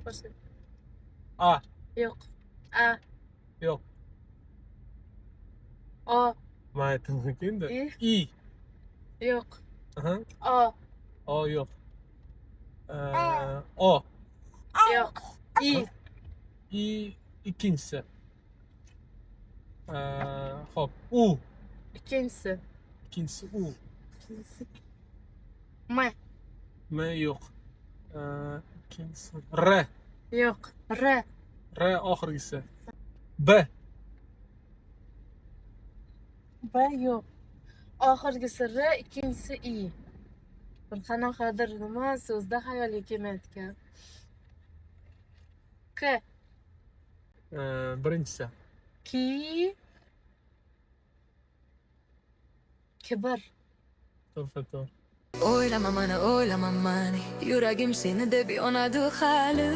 Ko'rsat. A. Yo'q. A. Yo'q. O. Men aytdim endi. I. I. Yo'q. Aha. O. O yo'q. O. Yo'q. I. I ikkinchisi. Hop. U. Ikkinchisi. İkincisi U. Ikkinchisi. M. M yo'q. İkincisi R. Yo'q. R. R oxirgisi. B. B yo'q. Oxirgisi R, ikkinchisi I. Bir qanaqadir nima so'zda xayolga kelmayotgan. K. Birinchisi. Ki. Kibr. To'g'ri. Oylama mani, oylama mani. Yuragim seni deb yonadi hali.